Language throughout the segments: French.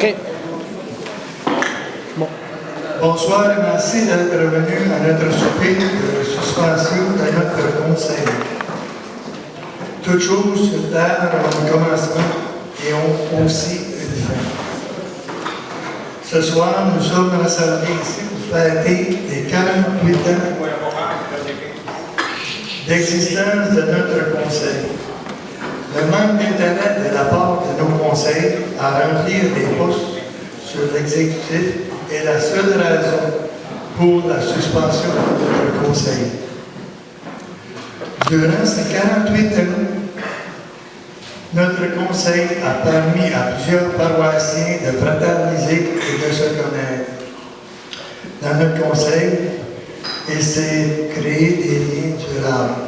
OK. Bon. Bonsoir et merci d'être venu à notre souper de suspension de notre conseil. Toutes choses sur terre ont un commencement et ont aussi une fin. Ce soir, nous sommes rassemblés ici pour fêter les 48 ans d'existence de notre conseil. Le manque d'intérêt de la part de nos conseils à remplir des postes sur l'exécutif est la seule raison pour la suspension de notre conseil. Durant ces 48 ans, notre conseil a permis à plusieurs paroissiens de fraterniser et de se connaître. Dans notre conseil, il s'est créé des liens durables.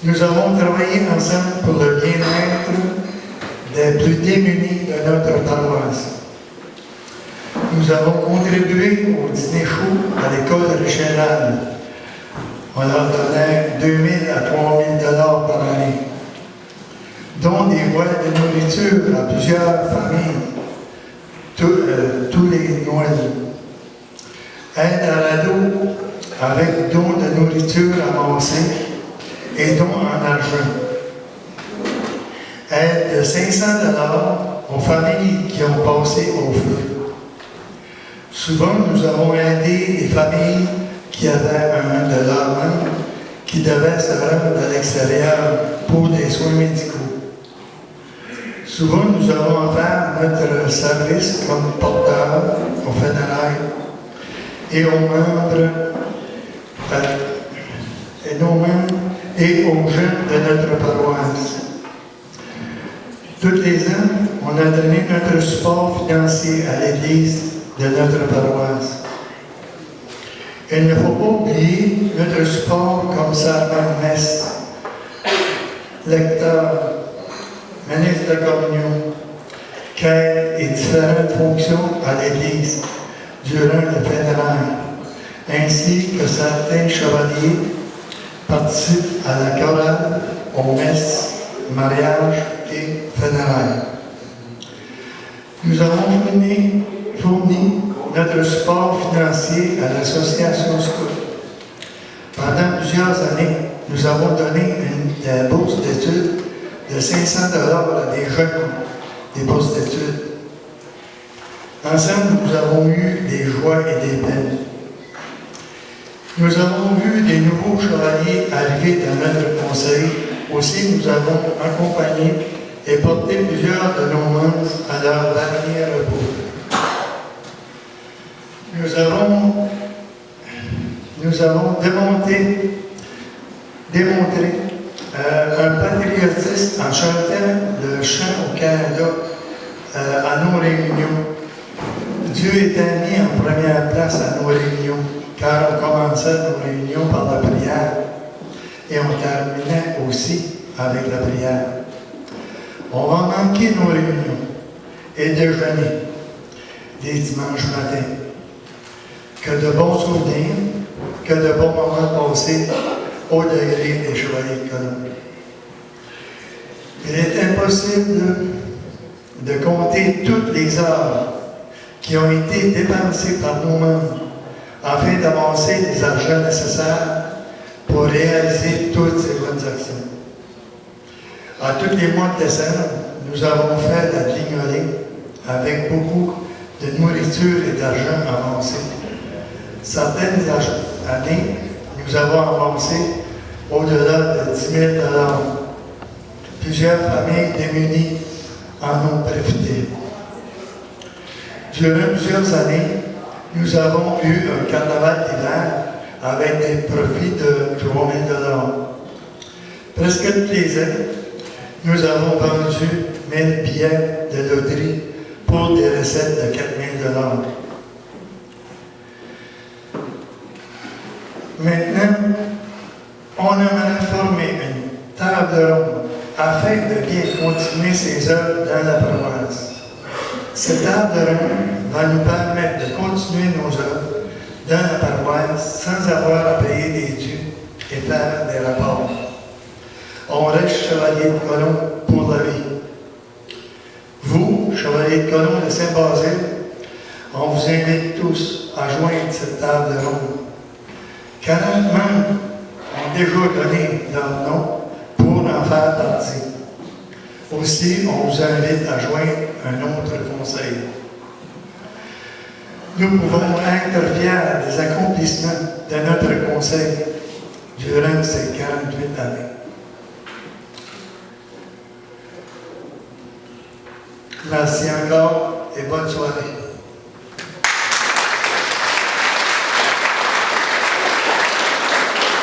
Nous avons travaillé ensemble pour le bien-être des plus démunis de notre paroisse. Nous avons contribué au dîner chaud à l'école régionale. On leur donnait 2 000 à 3 000 $ par année, dont des boîtes de nourriture à plusieurs familles, tous les Noëls. Aide à l'ado avec dons de nourriture amassés et dons en argent. Aide de 500 $ aux familles qui ont passé au feu. Souvent, nous avons aidé des familles qui avaient un de leurs membres qui devaient se rendre à l'extérieur pour des soins médicaux. Souvent, nous avons offert notre service comme porteur aux funérailles et aux membres et aux jeunes de notre paroisse. Tous les ans, on a donné notre support financier à l'Église de notre paroisse. Il ne faut pas oublier notre support comme servant de messe, lecteur, ministre de communion, quête et différentes fonctions à l'Église durant le funérailles, ainsi que certains chevaliers participent à la chorale, aux messes, mariages et funérailles. Nous avons fourni notre support financier à l'association Scout. Pendant plusieurs années, nous avons donné une bourse d'études de 500 $ à des jeunes, des bourses d'études. Ensemble, nous avons eu des joies et des peines. Nous avons vu des nouveaux chevaliers arriver dans notre conseil. Aussi, nous avons accompagné et porté plusieurs de nos membres à leur dernier repos. Nous avons démontré un patriotisme en chantant le chant au Canada à nos réunions. Dieu était mis en première place à nos réunions, car on commençait nos réunions par la prière et on terminait aussi avec la prière. On va manquer nos réunions et déjeuner les dimanches matins. Que de bons souvenirs, que de bons moments passés au degré des chevaliers de colonne. Il est impossible de compter toutes les heures qui ont été dépensées par nos membres afin d'avancer les argents nécessaires pour réaliser toutes ces bonnes actions. À tous les mois de décembre, nous avons fait la guignolée avec beaucoup de nourriture et d'argent avancé. Certaines années, nous avons avancé au-delà de 10 000 $. Plusieurs familles démunies en ont profité. Durant plusieurs années, nous avons eu un carnaval d'hiver avec des profits de 3 000 $. Presque tous les ans, nous avons vendu 1000 billets de loterie pour des recettes de 4 000 $. Maintenant, on aimerait former une table ronde afin de bien continuer ces œuvres dans la paroisse. Cette table ronde va nous permettre de continuer nos œuvres dans la paroisse sans avoir à payer des dus et faire des rapports. On reste chevalier de colon pour la vie. Vous, Chevaliers de colon de Saint-Basile, on vous invite tous à joindre cette table ronde. 40 membres ont déjà donné leur nom pour en faire partie. Aussi, on vous invite à joindre un autre conseil. Nous pouvons être fiers des accomplissements de notre conseil durant ces 48 années. Merci encore et bonne soirée.